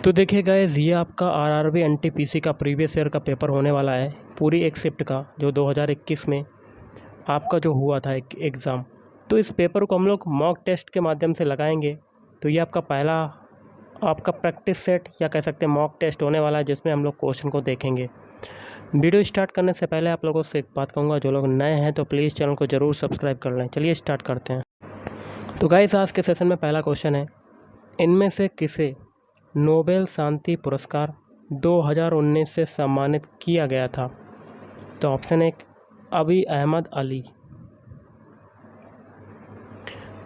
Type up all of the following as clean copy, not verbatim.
तो देखिए गाइस, ये आपका आरआरबी एनटीपीसी का प्रीवियस ईयर का पेपर होने वाला है, पूरी एक शिफ्ट का, जो 2021 में आपका जो हुआ था एक एग्ज़ाम। तो इस पेपर को हम लोग मॉक टेस्ट के माध्यम से लगाएंगे। तो ये आपका पहला आपका प्रैक्टिस सेट या कह सकते हैं मॉक टेस्ट होने वाला है, जिसमें हम लोग क्वेश्चन को देखेंगे। वीडियो स्टार्ट करने से पहले आप लोगों से एक बात कहूँगा, जो लोग नए हैं तो प्लीज़ चैनल को ज़रूर सब्सक्राइब कर लें। चलिए स्टार्ट करते हैं। तो गाइस, आज के सेशन में पहला क्वेश्चन है, इनमें से किसे नोबेल शांति पुरस्कार 2019 से सम्मानित किया गया था? तो ऑप्शन एक, अबी अहमद अली।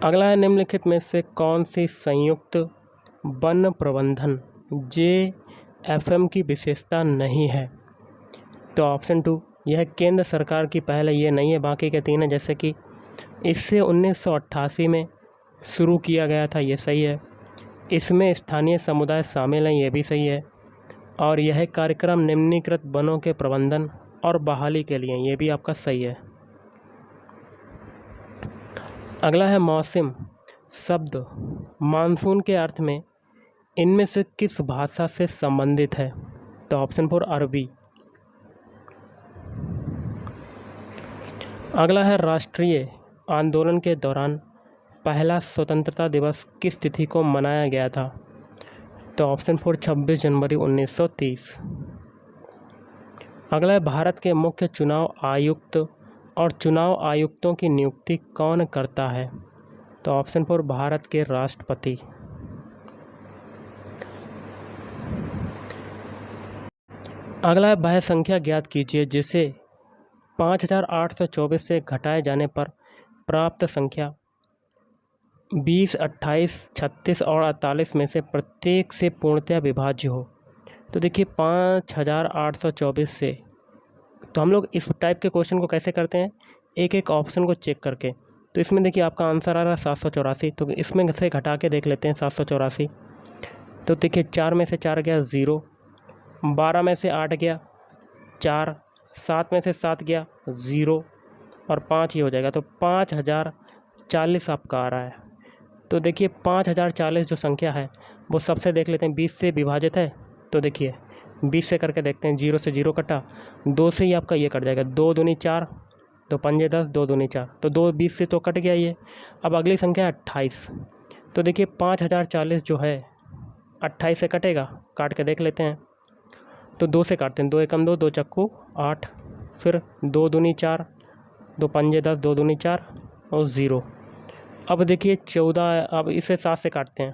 अगला है, निम्नलिखित में से कौन सी संयुक्त वन प्रबंधन JFM की विशेषता नहीं है? तो ऑप्शन टू, यह केंद्र सरकार की पहल है, ये नहीं है। बाकी के तीन है, जैसे कि इससे 1988 में शुरू किया गया था, ये सही है। इसमें स्थानीय समुदाय शामिल हैं, ये भी सही है। और यह कार्यक्रम निम्नलिखित वनों के प्रबंधन और बहाली के लिए, ये भी आपका सही है। अगला है, मौसम शब्द मानसून के अर्थ में इनमें से किस भाषा से संबंधित है? तो ऑप्शन फोर, अरबी। अगला है, राष्ट्रीय आंदोलन के दौरान पहला स्वतंत्रता दिवस किस तिथि को मनाया गया था? तो ऑप्शन फोर, 26 जनवरी 1930। अगला है, भारत के मुख्य चुनाव आयुक्त और चुनाव आयुक्तों की नियुक्ति कौन करता है? तो ऑप्शन फोर, भारत के राष्ट्रपति। अगला है, वह संख्या ज्ञात कीजिए जिसे 5824 से घटाए जाने पर प्राप्त संख्या 20, 28, 36 और 48 में से प्रत्येक से पूर्णतया विभाज्य हो। तो देखिए, 5824 से, तो हम लोग इस टाइप के क्वेश्चन को कैसे करते हैं, एक एक ऑप्शन को चेक करके। तो इसमें देखिए आपका आंसर आ रहा है 784, तो इसमें से घटा के देख लेते हैं 784। तो देखिए 4 में से 4 गया 0, 12 में से 8 गया 4, 7 में से 7 गया 0 और 5 ही हो जाएगा। तो 5040 आपका आ रहा है। तो देखिए 5040 जो संख्या है वो सबसे देख लेते हैं 20 से विभाजित है। तो देखिए 20 से करके देखते हैं, 0 से 0 कटा, 2 से ही आपका ये कट जाएगा, 2 दूनी 4, 2 पंजे 10, 2 दूनी 4, तो 2 20 से तो कट गया ये। अब अगली संख्या है 28। तो देखिए 5040 जो है 28 से कटेगा, काट के देख लेते हैं। तो 2 से काटते हैं, 2 एकम 2, 2 चक्कू 8, फिर 2 दूनी 4, 2 पंजे 10, 2 दूनी 4 और 0। अब देखिए 14, अब इसे 7 से काटते हैं,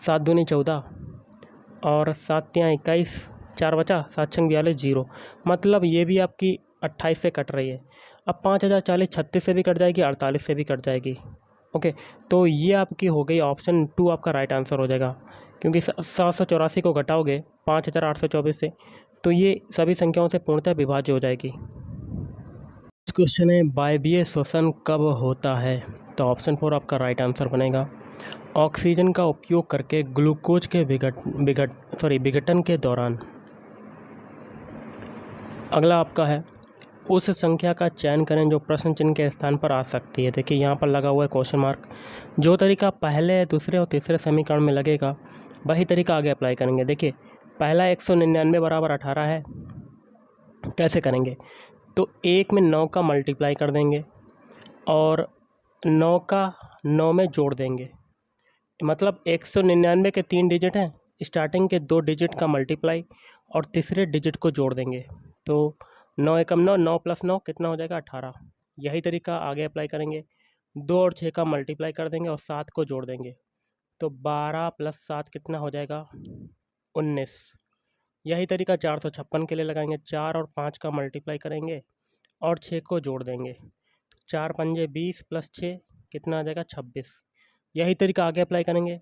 7 दूनी 14 और 7 तियाँ 21, 4 बचा, 7 छंग 42, 0। मतलब ये भी आपकी 28 से कट रही है। अब 5040 36 से भी कट जाएगी, 48 से भी कट जाएगी। ओके, तो ये आपकी हो गई, ऑप्शन टू आपका राइट आंसर हो जाएगा, क्योंकि 784 को घटाओगे 5824 से तो ये सभी संख्याओं से पूर्णतः विभाज्य हो जाएगी। क्वेश्चन है, वायवीय श्वसन कब होता है? तो ऑप्शन फोर आपका राइट आंसर बनेगा, ऑक्सीजन का उपयोग करके ग्लूकोज के विघटन के दौरान। अगला आपका है, उस संख्या का चयन करें जो प्रश्न चिन्ह के स्थान पर आ सकती है। देखिए यहाँ पर लगा हुआ है क्वेश्चन मार्क। जो तरीका पहले, दूसरे और तीसरे समीकरण में लगेगा वही तरीका आगे अप्लाई करेंगे। देखिए पहला 199 बराबर 18 है, कैसे करेंगे? तो 1 में 9 का मल्टीप्लाई कर देंगे और 9 का 9 में जोड़ देंगे। मतलब 199 के 3 डिजिट हैं, स्टार्टिंग के 2 डिजिट का मल्टीप्लाई और तीसरे डिजिट को जोड़ देंगे। तो 9 एकम 9, 9 प्लस 9 कितना हो जाएगा? 18। यही तरीका आगे अप्लाई करेंगे, 2 और 6 का मल्टीप्लाई कर देंगे और 7 को जोड़ देंगे। तो 12 प्लस 7 कितना हो जाएगा? 19। यही तरीका 456 के लिए लगाएंगे, 4 और 5 का मल्टीप्लाई करेंगे और 6 को जोड़ देंगे। 4 पंजे 20 प्लस 6 कितना आ जाएगा? 26। यही तरीका आगे अप्लाई करेंगे,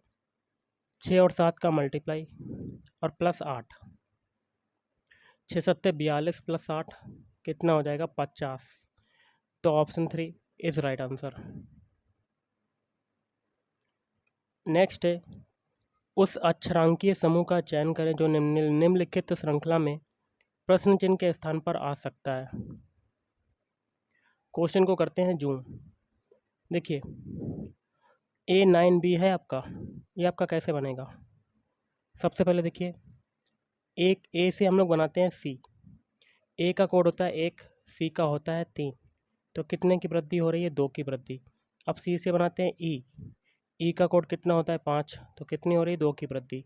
6 और 7 का मल्टीप्लाई और प्लस 8, 6 सत्ते 42 प्लस 8 कितना हो जाएगा? 50। तो option 3 is right answer. Next है, उस अक्षरांकीय समूह का चयन करें जो निम्नलिखित श्रृंखला में प्रश्न चिन्ह के स्थान पर आ सकता है। क्वेश्चन को करते हैं जूम। देखिए A9B है आपका, ये आपका कैसे बनेगा? सबसे पहले देखिए, एक ए से हम लोग बनाते हैं सी। ए का कोड होता है 1, सी का होता है 3, तो कितने की वृद्धि हो रही है? 2 की वृद्धि। अब सी से बनाते हैं ई। ई का कोड कितना होता है? 5, तो कितनी हो रही है? 2 की वृद्धि।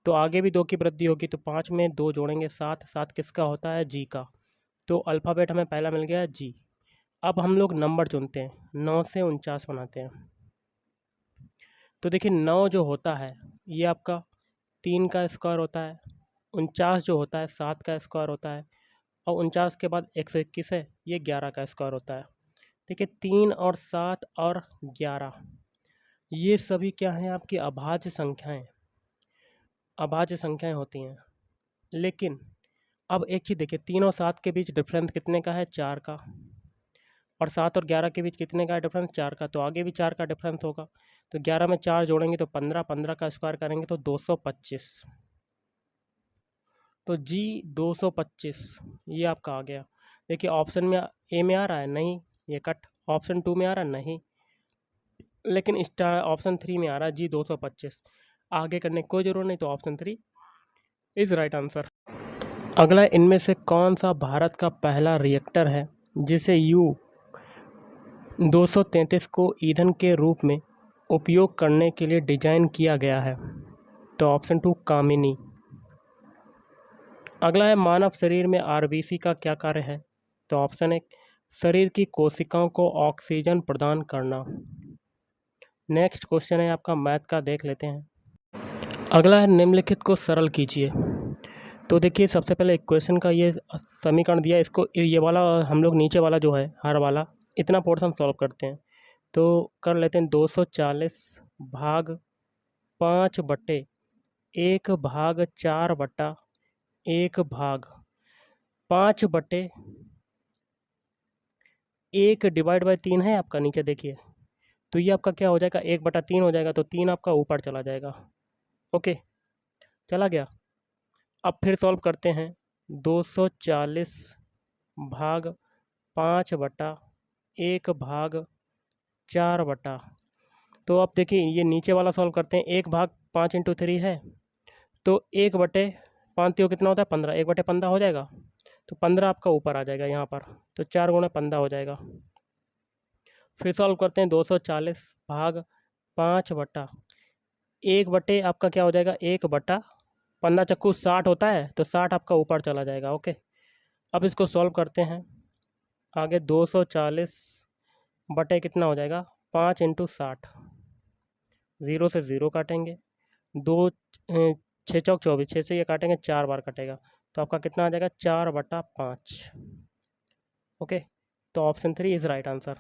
तो आगे भी 2 की वृद्धि होगी, तो 5 में 2 जोड़ेंगे 7, 7 किसका होता है? जी का। तो अल्फ़ाबेट हमें पहला मिल गया जी। अब हम लोग नंबर चुनते हैं, 9 से 49 बनाते हैं। तो देखिए 9 जो होता है ये आपका 3 का स्क्वायर होता है, 49 जो होता है 7 का स्क्वायर होता है, और 49 के बाद 121 है, ये 11 का स्क्वायर होता है। देखिए 3 और 7 और 11 ये सभी क्या हैं? आपकी अभाज्य संख्याएं, अभाज्य संख्याएं होती हैं। लेकिन अब एक चीज़ देखिए, 3 और 7 के बीच डिफरेंस कितने का है? 4 का। और 7 और 11 के बीच कितने का डिफरेंस? 4 का। तो आगे भी 4 का डिफरेंस होगा। तो 11 में 4 जोड़ेंगे तो 15, 15 का स्क्वायर करेंगे तो 225। तो जी 225 ये आपका आ गया। देखिए ऑप्शन में ए में आ रहा है नहीं, ये कट। ऑप्शन 2 में आ रहा है नहीं, लेकिन स्टार ऑप्शन 3 में आ रहा है जी 225। आगे करने की कोई ज़रूरत नहीं, तो ऑप्शन 3 इज़ राइट आंसर। अगला, इनमें से कौन सा भारत का पहला रिएक्टर है जिसे U-233 को ईंधन के रूप में उपयोग करने के लिए डिजाइन किया गया है? तो ऑप्शन 2 कामिनी। अगला है, मानव शरीर में आरबीसी का क्या कार्य है? तो ऑप्शन 1 शरीर की कोशिकाओं को ऑक्सीजन प्रदान करना। नेक्स्ट क्वेश्चन है आपका मैथ का, देख लेते हैं। अगला है, निम्नलिखित को सरल कीजिए। तो देखिए सबसे पहले इक्वेशन का ये समीकरण दिया, इसको ये वाला हम लोग नीचे वाला जो है हर वाला इतना पोर्शन सॉल्व करते हैं। तो कर लेते हैं 240 भाग 5 बटे 1 भाग 4 बटा 1 भाग 5 बटे 1 डिवाइड बाई 3 है आपका नीचे देखिए। तो ये आपका क्या हो जाएगा? 1/3 हो जाएगा, तो 3 आपका ऊपर चला जाएगा। ओके, चला गया। अब फिर सॉल्व करते हैं, 240 भाग 5 बटा 1 भाग 4 बटा, तो अब देखिए ये नीचे वाला सॉल्व करते हैं। 1 भाग 5 इंटू 3 है, तो 1/5 कितना होता है? 15, 1/15 हो जाएगा। तो 15 आपका ऊपर आ जाएगा यहाँ पर, तो 4 गुणा 15 हो जाएगा। फिर सॉल्व करते हैं, 240 भाग 5 बटा 1 आपका क्या हो जाएगा? 1/15 चक्कू 60 होता है, तो 60 आपका ऊपर चला जाएगा। ओके, अब इसको सॉल्व करते हैं। आगे 240 बटे कितना हो जाएगा? 5 इंटू 60, 0 से 0 काटेंगे, 2 6 चौक 24, 6 से ये काटेंगे 4 बार कटेगा, तो आपका कितना आ जाएगा? 4/5। ओके, तो ऑप्शन 3 इज़ राइट आंसर।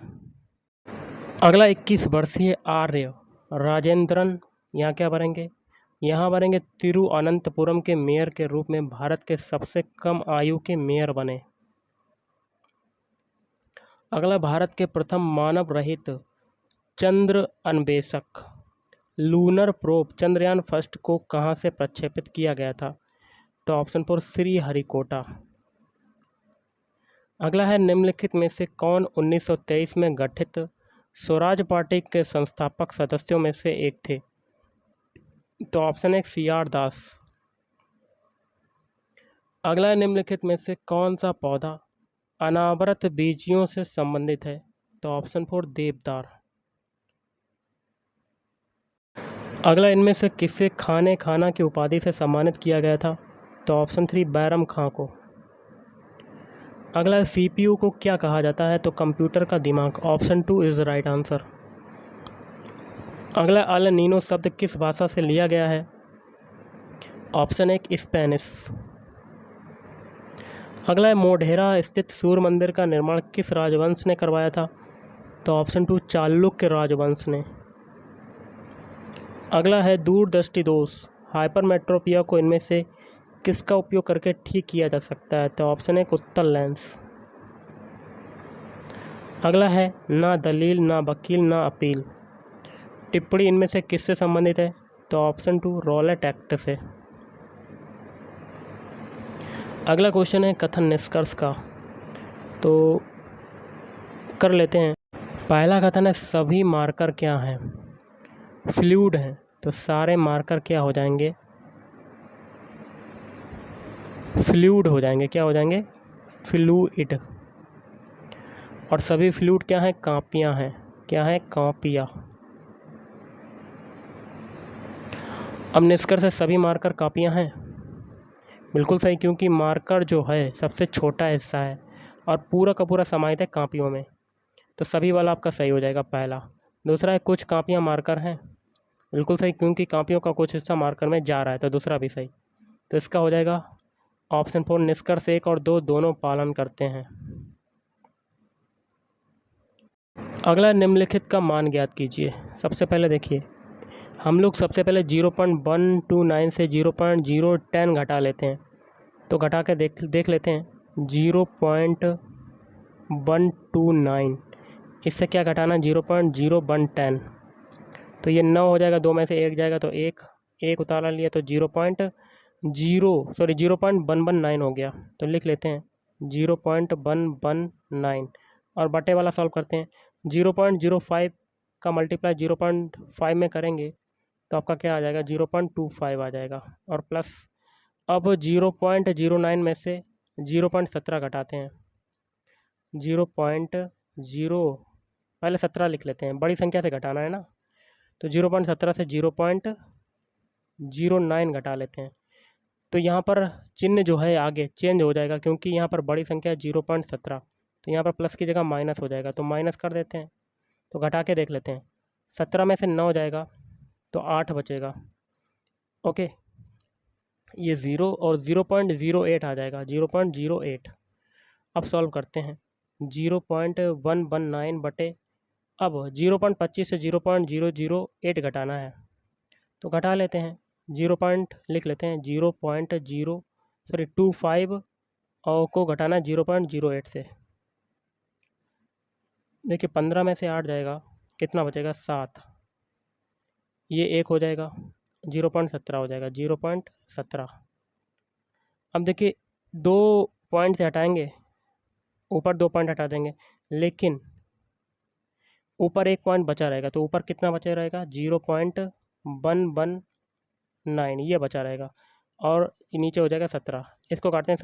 अगला, 21 वर्षीय आर्य राजेंद्रन यहाँ क्या बनेंगे? यहाँ बनेंगे तिरुअनंतपुरम के मेयर के रूप में भारत के सबसे कम आयु के मेयर बने। अगला, भारत के प्रथम मानव रहित चंद्र अन्वेषक लूनर प्रोब चंद्रयान फर्स्ट को कहाँ से प्रक्षेपित किया गया था? तो ऑप्शन 4 श्रीहरिकोटा। अगला है, निम्नलिखित में से कौन 1923 में गठित स्वराज पार्टी के संस्थापक सदस्यों में से एक थे? तो ऑप्शन 1 CR दास। अगला है, निम्नलिखित में से कौन सा पौधा अनावृत बीजियों से संबंधित है? तो ऑप्शन 4 देवदार। अगला, इनमें से किसे खाने खाना की उपाधि से सम्मानित किया गया था? तो ऑप्शन 3 बैरम खां को। अगला, CPU को क्या कहा जाता है? तो कंप्यूटर का दिमाग। Option 2 is right answer. अगला, अल नीनो शब्द किस भाषा से लिया गया है? Option 1 Spanish. अगला है, मोढेरा स्थित सूर्य मंदिर का निर्माण किस राजवंश ने करवाया था? तो ऑप्शन 2 चालुक्य राजवंश ने। अगला है, दूरदृष्टि दोष हाइपरमेट्रोपिया को इनमें से किसका उपयोग करके ठीक किया जा सकता है? तो ऑप्शन 1 उत्तल लेंस। अगला है, ना दलील ना वकील ना अपील टिप्पणी इनमें से किससे संबंधित है? तो ऑप्शन 2 रॉलेट एक्ट से। अगला क्वेश्चन है कथन निष्कर्ष का, तो कर लेते हैं। पहला कथन है, सभी मार्कर क्या हैं? फ्लूइड हैं, तो सारे मार्कर क्या हो जाएंगे? फ्लूइड हो जाएंगे। क्या हो जाएंगे? फ्लूइड। और सभी फ्लूइड क्या हैं? कापियाँ हैं। क्या है? कापियाँ। अब निष्कर्ष है सभी मार्कर कापियाँ हैं। बिल्कुल सही, क्योंकि मार्कर जो है सबसे छोटा हिस्सा है और पूरा का पूरा समाहित है कापियों में, तो सभी वाला आपका सही हो जाएगा पहला। दूसरा है कुछ कापियाँ मार्कर हैं। बिल्कुल सही, क्योंकि कापियों का कुछ हिस्सा मार्कर में जा रहा है, तो दूसरा भी सही। तो इसका हो जाएगा ऑप्शन 4, निष्कर्ष 1 और 2 दोनों पालन करते हैं। अगला, निम्नलिखित का मान ज्ञात कीजिए। सबसे पहले देखिए, हम लोग सबसे पहले 0.129 से 0.010 घटा लेते हैं। तो घटा के देख लेते हैं। 0.129 इससे क्या घटाना? 0.0110। तो ये 9 हो जाएगा, 2 में से 1 जाएगा तो एक उतारा लिया, तो 0.119 हो गया। तो लिख लेते हैं 0.119 और बटे वाला सॉल्व करते हैं। 0.05 का मल्टीप्लाई 0.5 में करेंगे तो आपका क्या आ जाएगा? 0.25 आ जाएगा। और प्लस अब 0.09 में से 0.17 घटाते हैं। 0.0 पहले 17 लिख लेते हैं, बड़ी संख्या से घटाना है ना, तो 0.17 से 0.09 घटा लेते हैं। तो यहाँ पर चिन्ह जो है आगे चेंज हो जाएगा, क्योंकि यहाँ पर बड़ी संख्या है 0.17, तो यहाँ पर प्लस की जगह माइनस हो जाएगा, तो माइनस कर देते हैं। तो घटा के देख लेते हैं। 17 में से 9 जाएगा तो 8 बचेगा। ओके, ये 0 और 0.08 आ जाएगा, 0.08। अब सॉल्व करते हैं। 0.119 बटे, अब 0.25 से 0.008 घटाना है, तो घटा लेते हैं। लिख लेते हैं 0.25 और को घटाना है 0.08 से। देखिए 15 में से 8 जाएगा, कितना बचेगा? 7। ये 1 हो जाएगा, 0.17 हो जाएगा, 0.17। अब देखिए 2 पॉइंट से हटाएंगे, ऊपर 2 पॉइंट हटा देंगे, लेकिन ऊपर 1 पॉइंट बचा रहेगा, तो ऊपर कितना बचा रहेगा? 0.119 ये बचा रहेगा, और नीचे हो जाएगा 17। इसको काटते हैं।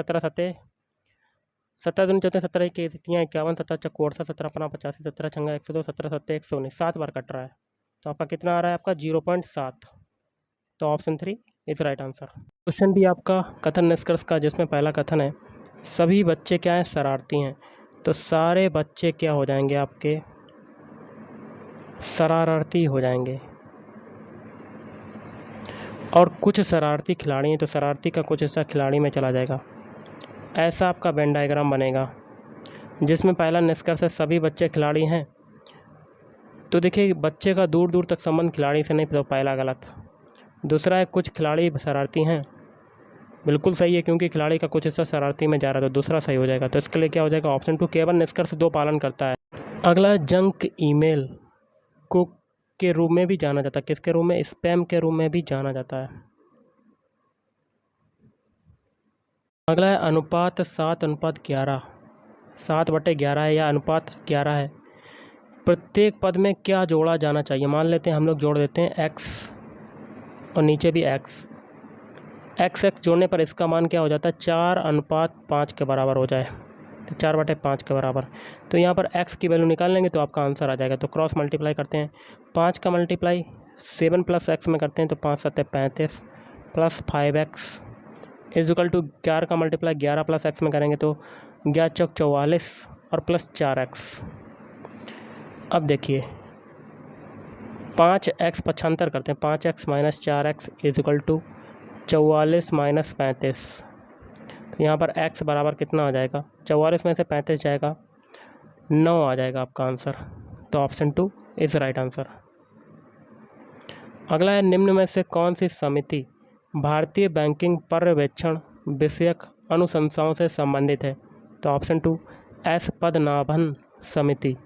17 दूनी 14, 17 के 51, 17 चक्कू 48, 17 अपना 85, 17 छंगा 102, 17 सत्ते 119, 7 बार कट रहा है। तो आपका कितना आ रहा है? आपका 0.7। तो option 3 is right answer. Question भी आपका कथन निष्कर्ष का, जिसमें पहला कथन है सभी बच्चे क्या हैं? शरारती हैं। तो सारे बच्चे क्या हो जाएंगे? आपके शरारती हो जाएंगे। और कुछ शरारती खिलाड़ी हैं, तो शरारती का कुछ हिस्सा खिलाड़ी में चला जाएगा। ऐसा आपका वेन डायग्राम बनेगा, जिसमें पहला निष्कर्ष है सभी बच्चे खिलाड़ी हैं। तो देखिए बच्चे का दूर दूर तक संबंध खिलाड़ी से नहीं, तो पहला गलत। दूसरा है कुछ खिलाड़ी शरारती हैं, बिल्कुल सही है, क्योंकि खिलाड़ी का कुछ हिस्सा शरारती में जा रहा है, तो दूसरा सही हो जाएगा। तो इसके लिए क्या हो जाएगा? ऑप्शन 2, केवल निष्कर्ष 2 पालन करता है। अगला, जंक ईमेल को के रूप में भी जाना जाता है। किसके रूप में? स्पैम के रूप में भी जाना जाता है। अगला है अनुपात 7:11। 7/11 है या अनुपात 11 है। प्रत्येक पद में क्या जोड़ा जाना चाहिए? मान लेते हैं हम लोग जोड़ देते हैं x और नीचे भी x जोड़ने पर इसका मान क्या हो जाता है? 4:5 के बराबर हो जाए, तो 4/5 के बराबर। तो यहाँ पर x की वैल्यू निकाल लेंगे तो आपका आंसर आ जाएगा। तो क्रॉस मल्टीप्लाई करते हैं। 5 का मल्टीप्लाई 7 + x में करते हैं, तो 5 × 7 = 35 plus 5x is equal to 4 का मल्टीप्लाई 11 + x में करेंगे तो 11 × 4 = 44 और प्लस 4x। अब देखिए 5x 75 करते हैं। 5x - 4x is equal to 44 - 35। तो यहाँ पर x बराबर कितना आ जाएगा? 44 में से 35 जाएगा, 9 आ जाएगा आपका आंसर। तो ऑप्शन 2 इज़ राइट आंसर। अगला है निम्न में से कौन सी समिति भारतीय बैंकिंग पर्यवेक्षण विषयक अनुशंसाओं से संबंधित है? तो ऑप्शन 2 एस पद्मनाभन समिति।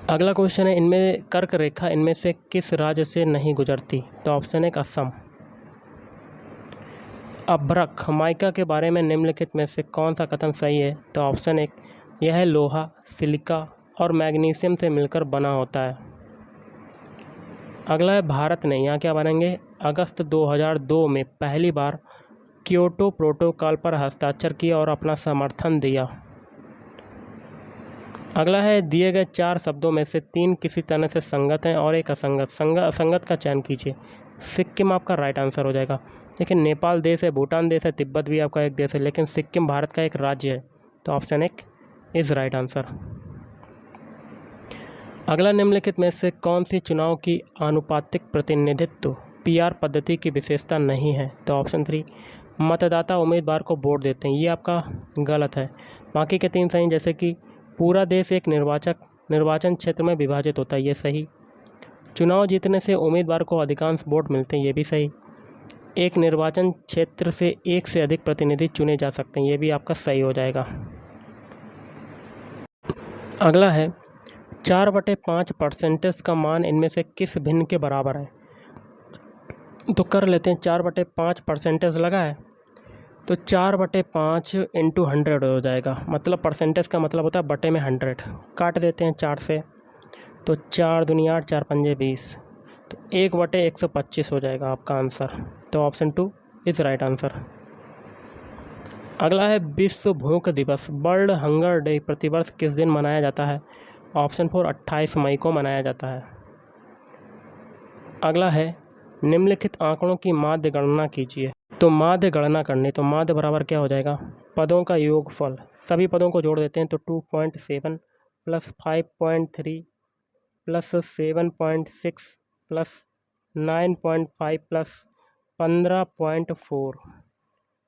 अगला क्वेश्चन है इनमें कर्क रेखा इनमें से किस राज्य से नहीं गुजरती? तो ऑप्शन 1 असम। अभ्रक माइका के बारे में निम्नलिखित में से कौन सा कथन सही है? तो ऑप्शन 1 यह लोहा, सिलिका और मैग्नीशियम से मिलकर बना होता है। अगला है भारत ने, यहाँ क्या बनेंगे? अगस्त 2002 में पहली बार क्योटो प्रोटोकॉल पर हस्ताक्षर किया और अपना समर्थन दिया। अगला है, दिए गए 4 शब्दों में से 3 किसी तरह से संगत हैं और एक असंगत। असंगत का चयन कीजिए। सिक्किम आपका राइट आंसर हो जाएगा। लेकिन नेपाल देश है, भूटान देश है, तिब्बत भी आपका एक देश है, लेकिन सिक्किम भारत का एक राज्य है, तो ऑप्शन 1 इज राइट आंसर। अगला, निम्नलिखित में से कौन सी चुनाव की आनुपातिक प्रतिनिधित्व पीआर पद्धति की विशेषता नहीं है, तो ऑप्शन 3 मतदाता उम्मीदवार को वोट देते हैं, ये आपका गलत है। बाकी के 3 सही, जैसे कि पूरा देश एक निर्वाचन क्षेत्र में विभाजित होता है, ये सही। चुनाव जीतने से उम्मीदवार को अधिकांश वोट मिलते हैं, ये भी सही। एक निर्वाचन क्षेत्र से एक से अधिक प्रतिनिधि चुने जा सकते हैं, ये भी आपका सही हो जाएगा। अगला है, 4/5% का मान इनमें से किस भिन्न के बराबर है, तो कर लेते हैं। 4/5% लगा है, तो 4/5 इंटू 100 हो जाएगा। मतलब परसेंटेज का मतलब होता है बटे में 100। काट देते हैं 4 से, तो 4 दूनी 8, 4 पंजे 20, तो 1/125 हो जाएगा आपका आंसर। तो ऑप्शन 2 इज़ राइट आंसर। अगला है, विश्व भूख दिवस वर्ल्ड हंगर डे प्रतिवर्ष किस दिन मनाया जाता है, ऑप्शन 4 28 मई को मनाया जाता है। अगला है, निम्नलिखित आंकड़ों की माध्य गणना कीजिए, तो माध्य गणना करनी, तो माध्य बराबर क्या हो जाएगा, पदों का योगफल। सभी पदों को जोड़ देते हैं, तो 2.7 प्लस 5.3 प्लस 7.6 प्लस 9.5 प्लस 15.4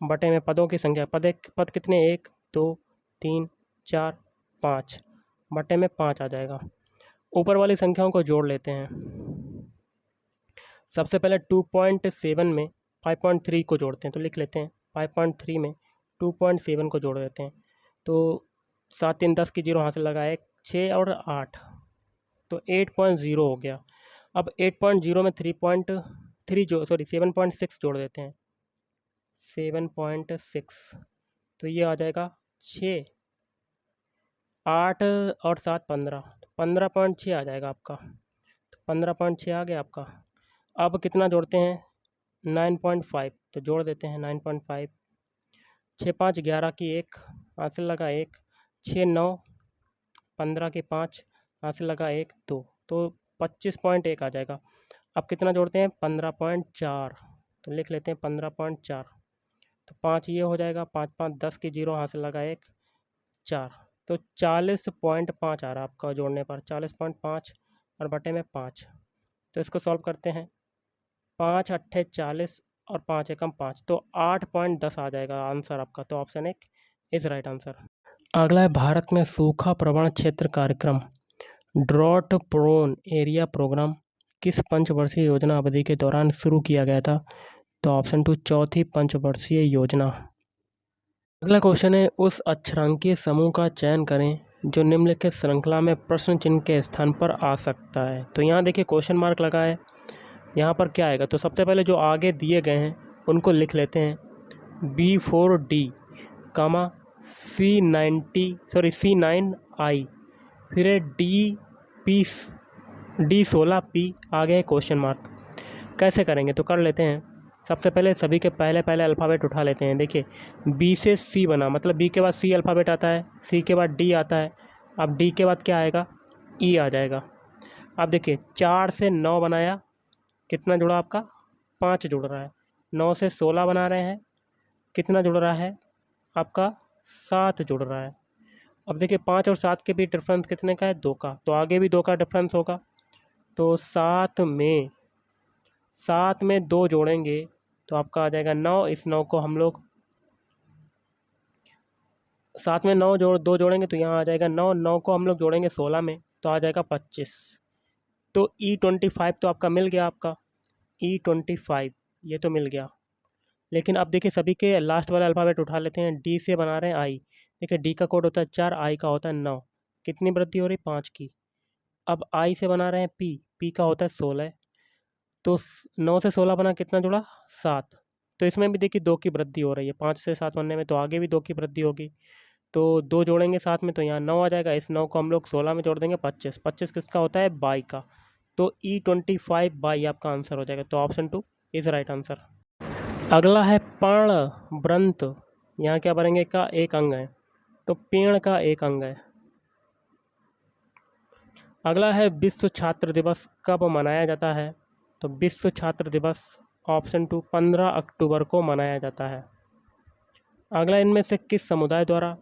बटे में पदों की संख्या, पद कितने, 1 2 3 4 5 बटे में 5 आ जाएगा। ऊपर वाली संख्याओं को जोड़ लेते हैं। सबसे पहले 2.7 में 5.3 को जोड़ते हैं, तो लिख लेते हैं 5.3 में 2.7 को जोड़ देते हैं, तो 7 3 10 की 0 हासिल लगाए, 6 और 8, तो 8.0 हो गया। अब 8.0 में 7.6 जोड़ देते हैं, 7.6, तो ये आ जाएगा 6, 8 और 7 15, 15.6 आ जाएगा आपका, तो 15.6 आ गया आपका। अब कितना जोड़ते हैं, 9.5, तो जोड़ देते हैं 9.5, 6 5 11 की 1 हासिल लगा 1, 6 9 15 की 5 हासिल लगा 1 2, तो 25.1 आ जाएगा। अब कितना जोड़ते हैं, 15.4, तो लिख लेते हैं 15.4, तो 5 ये हो जाएगा, 5 5 10 की 0 हासिल लगा 1 4, तो 40.5 आ रहा है आपका जोड़ने पर, 40.5 और बटे में 5। तो इसको सॉल्व करते हैं, 5 अट्ठे 40 और 5 एकम 5, तो 8.10 आ जाएगा आंसर आपका। तो ऑप्शन 1 इज़ राइट आंसर। अगला है, भारत में सूखा प्रवण क्षेत्र कार्यक्रम ड्रॉट प्रोन एरिया प्रोग्राम किस पंचवर्षीय योजना अवधि के दौरान शुरू किया गया था, तो ऑप्शन 2 चौथी पंचवर्षीय योजना। अगला क्वेश्चन है, उस अक्षरांकीय समूह का चयन करें जो निम्नलिखित श्रृंखला में प्रश्न चिन्ह के स्थान पर आ सकता है। तो यहाँ देखिए क्वेश्चन मार्क लगा है, यहाँ पर क्या आएगा, तो सबसे पहले जो आगे दिए गए हैं उनको लिख लेते हैं, B4D, C9I, फिर है D16P, आगे है क्वेश्चन मार्क। कैसे करेंगे, तो कर लेते हैं। सबसे पहले सभी के पहले अल्फ़ाबेट उठा लेते हैं। देखिए B से C बना, मतलब B के बाद C अल्फ़ाबेट आता है, C के बाद D आता है, अब D के बाद क्या आएगा, E आ जाएगा। अब देखिए 4 से 9 बनाया, कितना जुड़ा आपका, 5 जुड़ रहा है। 9 से 16 बना रहे हैं, कितना जुड़ रहा है आपका, 7 जुड़ रहा है। अब देखिए 5 और 7 के बीच डिफरेंस कितने का है, 2 का, तो आगे भी 2 का डिफरेंस होगा, तो 7 में 2 जोड़ेंगे तो आपका आ जाएगा 9। इस 9 को हम लोग 7 में 2 जोड़ेंगे तो यहाँ आ जाएगा 9, 9 को हम लोग जोड़ेंगे 16 में तो आ जाएगा 25। तो E25 तो आपका मिल गया, आपका E25 ये तो मिल गया। लेकिन अब देखिए सभी के लास्ट वाला अल्फ़ाबेट उठा लेते हैं। D से बना रहे हैं I, देखिए D का कोड होता है 4, I का होता है 9, कितनी वृद्धि हो रही, 5 की। अब I से बना रहे हैं P का होता है 16, तो 9 से 16 बना, कितना जुड़ा, 7। तो इसमें भी देखिए 2 की वृद्धि हो रही है, 5 से 7 बनने में, तो आगे भी 2 की वृद्धि होगी, तो 2 जोड़ेंगे साथ में तो यहाँ 9 आ जाएगा। इस 9 को हम लोग 16 में जोड़ देंगे, 25। 25 किसका होता है, बाई का, तो E25 बाई आपका आंसर हो जाएगा। तो ऑप्शन 2 इज़ राइट आंसर। अगला है पर्ण व्रंत, यहाँ क्या बनेंगे, का एक अंग है, तो पेड़ का एक अंग है। अगला है विश्व छात्र दिवस कब मनाया जाता है, तो विश्व छात्र दिवस ऑप्शन 2 15 अक्टूबर को मनाया जाता है। अगला इनमें से किस समुदाय द्वारा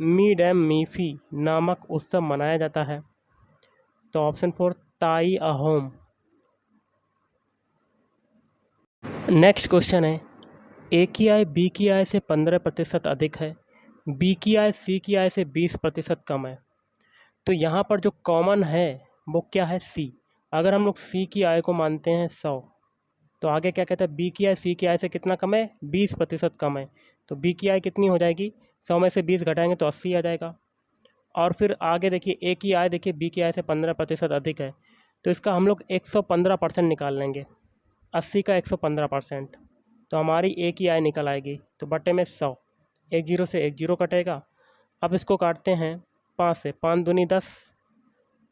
मी डैम मीफी नामक उत्सव मनाया जाता है, तो ऑप्शन 4 ताई अहोम। नेक्स्ट क्वेश्चन है, ए की आय बी की आय से 15% अधिक है, बी की आय सी की आय से 20% कम है। तो यहाँ पर जो कॉमन है वो क्या है, सी। अगर हम लोग सी की आय को मानते हैं 100, तो आगे क्या कहता है, बी की आय सी की आय से कितना कम है, 20% कम है। तो बी की आय कितनी हो जाएगी, 100 में से 20 घटाएंगे तो 80 आ जाएगा। और फिर आगे देखिए ए की आय देखिए बी की आय से 15% अधिक है, तो इसका हम लोग 115% निकाल लेंगे, 80 का 115%, तो हमारी ए की आय निकल आएगी। तो बटे में 100, एक जीरो से एक जीरो कटेगा। अब इसको काटते हैं 5 से, 5 दूनी 10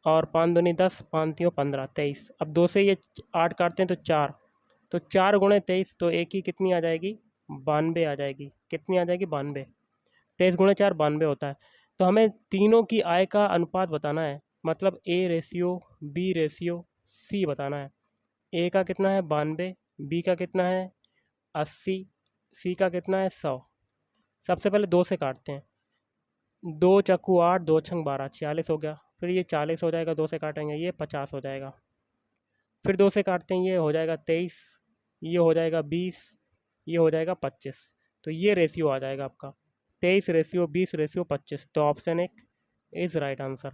और 5 दूनी 10, 5 तीन 15, 23। अब 2 से ये 8 काटते हैं तो 4, तो 4 गुणे 23, तो ए की कितनी आ जाएगी, 92 आ जाएगी। कितनी आ जाएगी, 92। 23 गुणे 4 92 होता है। तो हमें तीनों की आय का अनुपात बताना है, मतलब A ratio B ratio C बताना है। ए का कितना है 92, बी का कितना है 80, सी का कितना है 100। सबसे पहले 2 से काटते हैं, 2 चक्कू 8, 2 छंग 12, 46 हो गया। फिर ये 40 हो जाएगा, 2 से काटेंगे ये 50 हो जाएगा। फिर 2 से काटते हैं, ये हो जाएगा 23, ये हो जाएगा 20, ये हो जाएगा 25। तो ये रेशियो आ जाएगा आपका 23 रेशियो 20 रेशियो 25। तो ऑप्शन 1 इज़ राइट आंसर।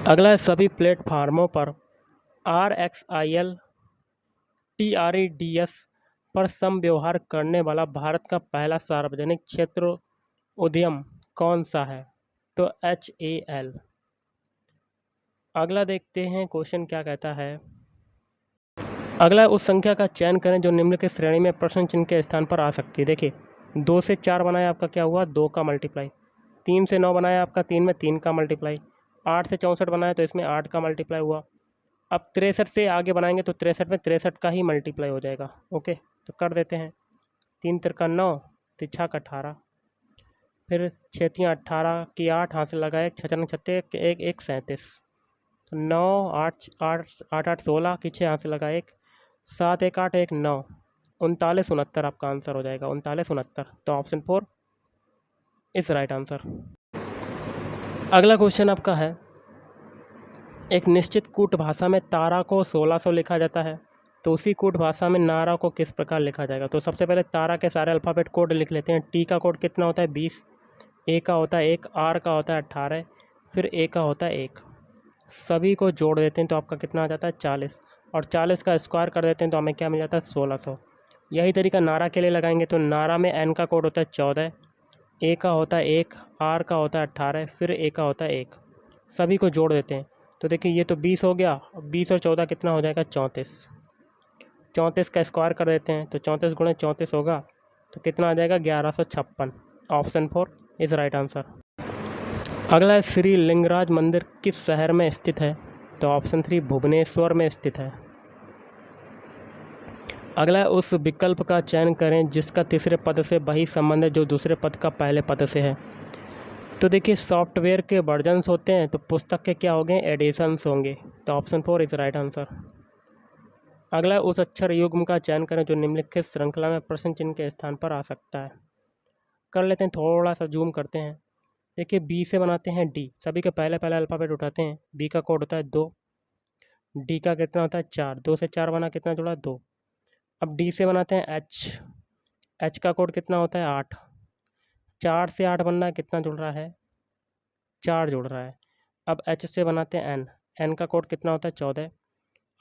अगला है, सभी प्लेटफार्मों पर RXIL TREDS पर सम व्यवहार करने वाला भारत का पहला सार्वजनिक क्षेत्र उद्यम कौन सा है, तो HAL। अगला देखते हैं क्वेश्चन क्या कहता है। अगला उस संख्या का चयन करें जो निम्न की श्रेणी में प्रश्न चिन्ह के स्थान पर आ सकती है। देखिए 2 से 4 बनाया आपका क्या हुआ, 2 का मल्टीप्लाई। 3 से 9 बनाया आपका 3 में 3 का मल्टीप्लाई। 8 से 64 बनाया तो इसमें 8 का मल्टीप्लाई हुआ। अब 63 से आगे बनाएंगे तो 63 में 63 का ही मल्टीप्लाई हो जाएगा। ओके, तो कर देते हैं। 3 तिरका 9, तिछा का 18, फिर 6 तियाँ 18 की 8, हाथ से लगाए 6 चरंग 36, एक 1 37। तो 9 8 8 8 8 16 की 6 हाथ से लगाए 1, 7 1 8 1 9, 39 69 आपका आंसर हो जाएगा, 39 69। तो ऑप्शन 4 इज राइट आंसर। अगला क्वेश्चन आपका है, एक निश्चित कूट भाषा में तारा को 1600 लिखा जाता है, तो उसी कूट भाषा में नारा को किस प्रकार लिखा जाएगा। तो सबसे पहले तारा के सारे अल्फ़ाबेट कोड लिख लेते हैं। टी का कोड कितना होता है 20, ए का होता है 1, आर का होता है 18, फिर ए का होता है 1। सभी को जोड़ देते हैं तो आपका कितना आ जाता है 40, और 40 का स्क्वायर कर देते हैं तो हमें क्या मिल जाता है 1600। यही तरीका नारा के लिए लगाएंगे, तो नारा में एन का कोड होता है 14, ए का होता है 1, आर का होता है 18, फिर ए का होता है 1। सभी को जोड़ देते हैं तो देखिए ये तो 20 हो गया, 20 और 14 कितना हो जाएगा 34। 34 का स्क्वायर कर देते हैं तो 34 गुणे 34 होगा, तो कितना आ जाएगा 1156। Option 4 is right answer. अगला है, श्री लिंगराज मंदिर किस शहर में स्थित है, तो ऑप्शन 3 भुवनेश्वर में स्थित है। अगला है, उस विकल्प का चयन करें जिसका तीसरे पद से वही संबंध है जो दूसरे पद का पहले पद से है। तो देखिए सॉफ्टवेयर के वर्जन्स होते हैं तो पुस्तक के क्या होंगे, एडिशंस होंगे। तो ऑप्शन 4 इज़ राइट आंसर। अगला है, उस अक्षर युग्म का चयन करें जो निम्नलिखित श्रृंखला में प्रश्न चिन्ह के स्थान पर आ सकता है। कर लेते हैं, थोड़ा सा जूम करते हैं। देखिए बी से बनाते हैं डी, सभी के पहले पहले अल्फ़ाबेट उठाते हैं। बी का कोड होता है 2, डी का कितना होता है 4, 2 से 4 बना कितना जुड़ा 2। अब डी से बनाते हैं एच, एच का कोड कितना होता है 8, 4 से 8 बनना है कितना जुड़ रहा है 4 जुड़ रहा है। अब एच से बनाते हैं एन, एन का कोड कितना होता है 14,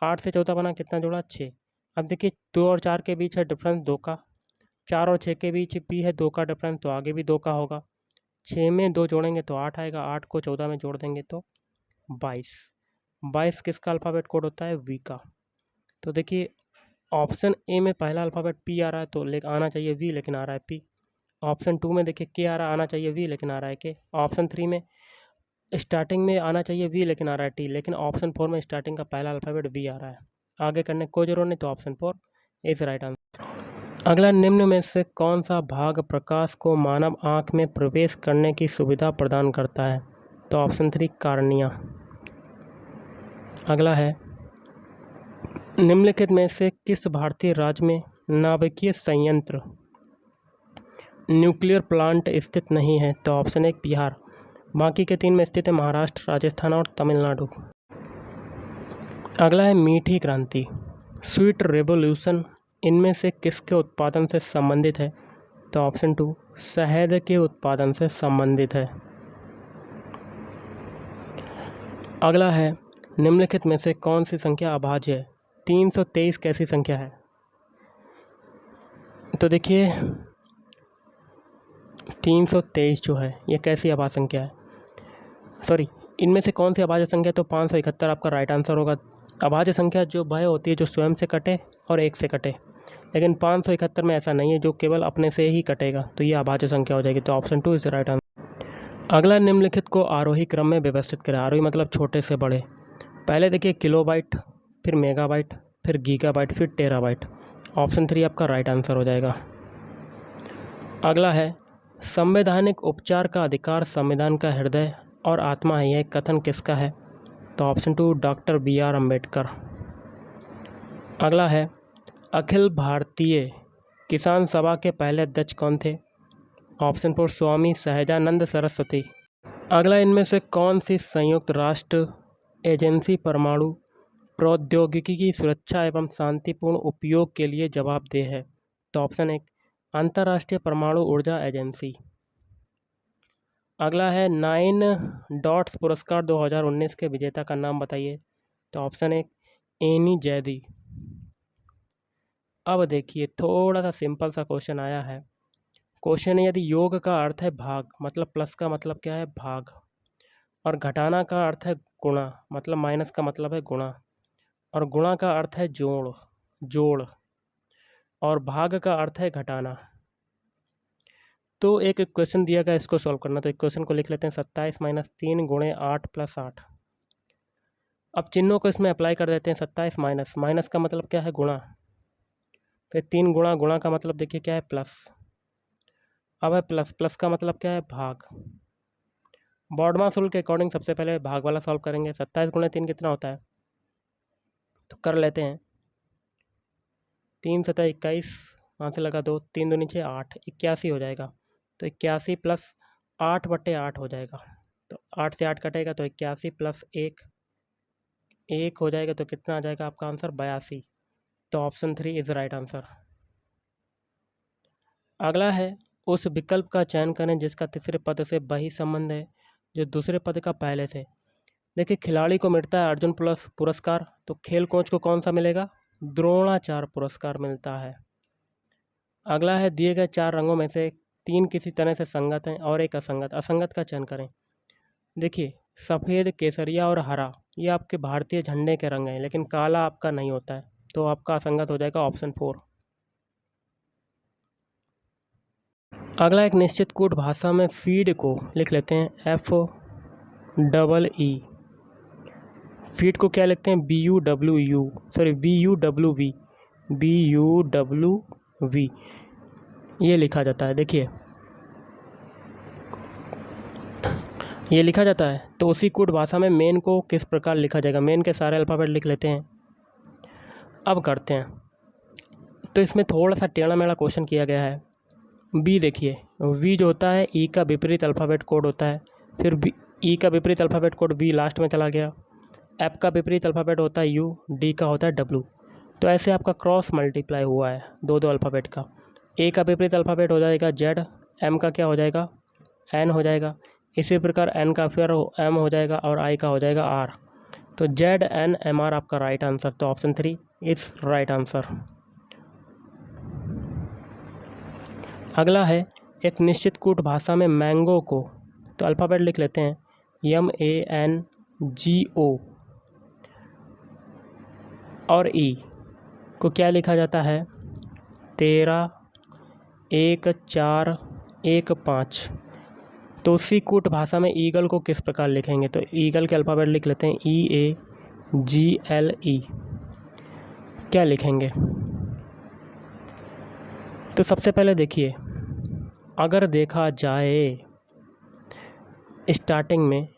8 से 14 बना कितना जुड़ा 6। अब देखिए 2 और 4 के बीच है डिफरेंस 2 का, 4 और 6 के बीच भी है 2 का डिफरेंस, तो आगे भी 2 का होगा। 6 में 2 जोड़ेंगे तो 8 आएगा, 8 को 14 में जोड़ देंगे तो 22। 22 किसका अल्फ़ाबेट कोड होता है वी का। तो देखिए ऑप्शन ए में पहला अल्फ़ाबेट पी आ रहा है तो आना चाहिए वी, लेकिन आ रहा है पी। ऑप्शन 2 में देखिए के आ रहा, आना चाहिए वी, लेकिन आ रहा है के। ऑप्शन 3 में स्टार्टिंग में आना चाहिए वी, लेकिन आ रहा है टी, लेकिन ऑप्शन 4 में स्टार्टिंग का पहला अल्फ़ाबेट वी आ रहा है। आगे करने को जरूरत नहीं, तो ऑप्शन 4 इज़ राइट आंसर। अगला, निम्न में से कौन सा भाग प्रकाश को मानव आँख में प्रवेश करने की सुविधा प्रदान करता है? तो ऑप्शन 3 कार्निया। अगला है, निम्नलिखित में से किस भारतीय राज्य में नाभिकीय संयंत्र न्यूक्लियर प्लांट स्थित नहीं है? तो ऑप्शन 1 बिहार। बाकी के 3 में स्थित है महाराष्ट्र, राजस्थान और तमिलनाडु। अगला है, मीठी क्रांति स्वीट रेवोल्यूशन इनमें से किसके उत्पादन से संबंधित है? तो ऑप्शन 2 शहद के उत्पादन से संबंधित है। अगला है, निम्नलिखित में से कौन सी संख्या अभाज्य है? 323 कैसी संख्या है? तो देखिए 323 जो है ये कैसी अभाज्य संख्या है? सॉरी, इनमें से कौन सी अभाज्य संख्या? तो 571 आपका राइट आंसर होगा। अभाज्य संख्या जो वह होती है जो स्वयं से कटे और एक से कटे, लेकिन 571 में ऐसा नहीं है जो केवल अपने से ही कटेगा, तो ये अभाज्य संख्या हो जाएगी। तो ऑप्शन 2 इज राइट आंसर। अगला, निम्नलिखित को आरोही क्रम में व्यवस्थित करें। आरोही मतलब छोटे से बड़े। पहले देखिए किलोबाइट, फिर मेगाबाइट, फिर गीगाबाइट, फिर टेराबाइट। ऑप्शन 3 आपका राइट आंसर हो जाएगा। अगला है, संवैधानिक उपचार का अधिकार संविधान का हृदय और आत्मा है, यह कथन किसका है? तो ऑप्शन 2 डॉक्टर BR अम्बेडकर। अगला है, अखिल भारतीय किसान सभा के पहले अध्यक्ष कौन थे? ऑप्शन 4 स्वामी सहजानंद सरस्वती। अगला, इनमें से कौन सी संयुक्त राष्ट्र एजेंसी परमाणु प्रौद्योगिकी की सुरक्षा एवं शांतिपूर्ण उपयोग के लिए जवाबदेह है? तो ऑप्शन 1 अंतर्राष्ट्रीय परमाणु ऊर्जा एजेंसी। अगला है, 9 डॉट्स पुरस्कार 2019 के विजेता का नाम बताइए? तो ऑप्शन 1 एनी जैदी। अब देखिए थोड़ा सा सिंपल सा क्वेश्चन आया है। क्वेश्चन है, यदि योग का अर्थ है भाग, मतलब प्लस का मतलब क्या है भाग, और घटाना का अर्थ है गुणा, मतलब माइनस का मतलब है गुणा, और गुणा का अर्थ है जोड़, और भाग का अर्थ है घटाना, तो एक इक्वेशन दिया गया इसको सॉल्व करना। तो इक्वेशन को लिख लेते हैं 27 - 3 × 8 + 8। अब चिन्हों को इसमें अप्लाई कर देते हैं। 27 माइनस का मतलब क्या है गुणा, फिर 3 गुणा का मतलब देखिए क्या है प्लस। अब है प्लस का मतलब क्या है भाग। बॉडमास रूल के अकॉर्डिंग सबसे पहले भाग वाला सॉल्व करेंगे। 27 × 3 कितना होता है, तो कर लेते हैं। 3 × 7 = 21, वहाँ से लगा 2, 3 दूनी 6 8, 81 हो जाएगा। तो 81 + 8/8 हो जाएगा। तो 8 से 8 कटेगा तो 81 + 1 हो जाएगा। तो कितना आ जाएगा आपका आंसर 82। तो ऑप्शन 3 इज राइट आंसर। अगला है, उस विकल्प का चयन करें जिसका तीसरे पद से वही संबंध है जो दूसरे पद का पहले से। देखिए खिलाड़ी को मिलता है अर्जुन प्लस पुरस्कार, तो खेल कोच को कौन सा मिलेगा? द्रोणाचार्य पुरस्कार मिलता है। अगला है, दिए गए 4 रंगों में से 3 किसी तरह से संगत हैं और एक असंगत। असंगत का चयन करें। देखिए सफ़ेद, केसरिया और हरा ये आपके भारतीय झंडे के रंग हैं, लेकिन काला आपका नहीं होता है, तो आपका असंगत हो जाएगा ऑप्शन 4। अगला, एक निश्चित कूट भाषा में फीड को लिख लेते हैं FEE। फीड को क्या लिखते हैं BUWV ये लिखा जाता है। देखिए ये लिखा जाता है। तो उसी कूट भाषा में मेन को किस प्रकार लिखा जाएगा? मेन के सारे अल्फ़ाबेट लिख लेते हैं। अब करते हैं, तो इसमें थोड़ा सा टेढ़ा मेढ़ा क्वेश्चन किया गया है। बी देखिए, वी जो होता है ई का विपरीत अल्फ़ाबेट कोड होता है, फिर बी ई का विपरीत अल्फ़ाबेट कोड बी लास्ट में चला गया। एफ का विपरीत अल्फ़ाबेट होता है यू, डी का होता है डब्ल्यू। तो ऐसे आपका क्रॉस मल्टीप्लाई हुआ है दो अल्फ़ाबेट का। ए का विपरीत अल्फ़ाबेट हो जाएगा जेड, एम का क्या हो जाएगा एन हो जाएगा, इसी प्रकार एन का फिर एम हो जाएगा और आई का हो जाएगा आर। तो ZNMR आपका राइट आंसर। तो ऑप्शन 3 इज राइट आंसर। अगला है, एक निश्चित कूट भाषा में मैंगो को, तो अल्फ़ाबेट लिख लेते हैं MANGO और ई को क्या लिखा जाता है 13 1 4 1 5। तो उसी कूट भाषा में ईगल को किस प्रकार लिखेंगे? तो ईगल के अल्फ़ाबेट लिख लेते हैं EAGLE। क्या लिखेंगे? तो सबसे पहले देखिए, अगर देखा जाए स्टार्टिंग में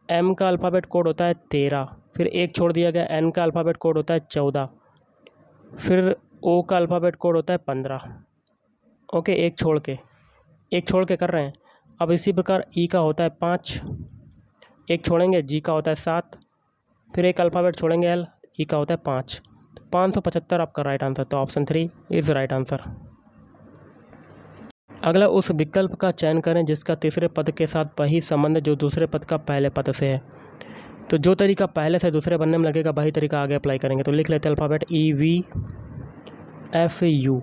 M का अल्फ़ाबेट कोड होता है 13, फिर एक छोड़ दिया गया, N का अल्फ़ाबेट कोड होता है 14, फिर O का अल्फ़ाबेट कोड होता है 15। ओके, एक छोड़ के कर रहे हैं। अब इसी प्रकार E का होता है 5, एक छोड़ेंगे, G का होता है 7, फिर एक अल्फ़ाबेट छोड़ेंगे L, E का होता है 5। तो 575 आपका राइट आंसर। तो ऑप्शन 3 इज़ राइट आंसर। अगला, उस विकल्प का चयन करें जिसका तीसरे पद के साथ वही संबंध जो दूसरे पद का पहले पद से है। तो जो तरीका पहले से दूसरे बनने में लगेगा वही तरीका आगे अप्लाई करेंगे। तो लिख लेते हैं अल्फ़ाबेट EVFU।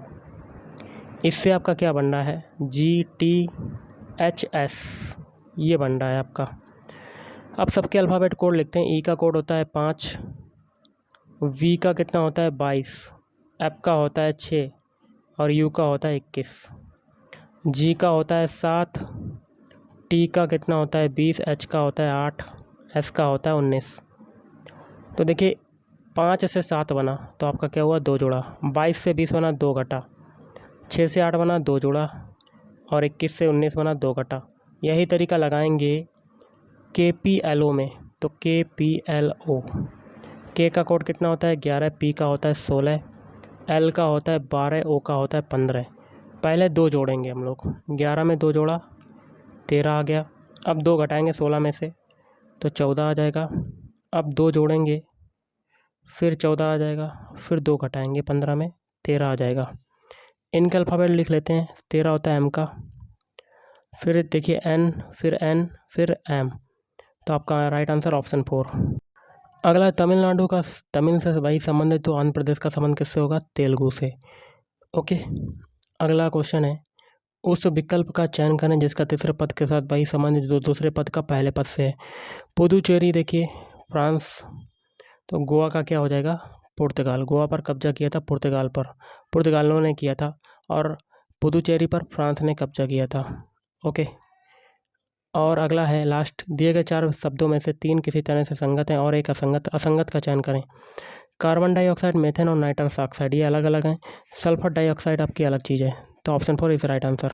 इससे आपका क्या बनना है, GTHS, ये बन रहा है आपका। अब सबके अल्फ़ाबेट कोड लिखते हैं। E का कोड होता है 5, V का कितना होता है 22, F का होता है 6 और U का होता है 21, G का होता है 7, T का कितना होता है 20, H का होता है 8, S का होता है 19। तो देखिए 5 से 7 बना तो आपका क्या हुआ, 2 जोड़ा। 22 से 20 बना, 2 घटा। 6 से 8 बना, 2 जोड़ा। और 21 से 19 बना, 2 घटा। यही तरीका लगाएंगे KPLO में। तो KPLO, K का कोड कितना होता है 11, P का होता है 16, L का होता है 12, O का होता है 15। पहले 2 जोड़ेंगे हम लोग, 11 में 2 जोड़ा 13 आ गया। अब 2 घटाएंगे 16 में से तो 14 आ जाएगा। अब 2 जोड़ेंगे फिर 14 आ जाएगा, फिर 2 घटाएंगे 15 में 13 आ जाएगा। इनका अल्फ़ाबेट लिख लेते हैं। 13 होता है M का, फिर देखिए N, फिर N, फिर M। तो आपका राइट आंसर ऑप्शन 4। अगला, तमिलनाडु का तमिल से वही संबंध है तो आंध्र प्रदेश का संबंध किससे होगा, तेलुगु से। ओके, अगला क्वेश्चन है, उस विकल्प का चयन करें जिसका तीसरे पद के साथ वही संबंध जो दूसरे पद का पहले पद से है। पुदुचेरी देखिए फ्रांस, तो गोवा का क्या हो जाएगा, पुर्तगाल। गोवा पर कब्जा किया था पुर्तगालियों ने किया था, और पुदुचेरी पर फ्रांस ने कब्जा किया था। ओके, और अगला है लास्ट, दिए गए 4 शब्दों में से 3 किसी तरह से संगत हैं और एक असंगत का चयन करें। कार्बन डाइऑक्साइड, मेथेन और नाइट्रस ऑक्साइड ये अलग अलग हैं। सल्फर डाइऑक्साइड आपकी अलग चीज़ है। तो ऑप्शन 4 इज़ राइट आंसर।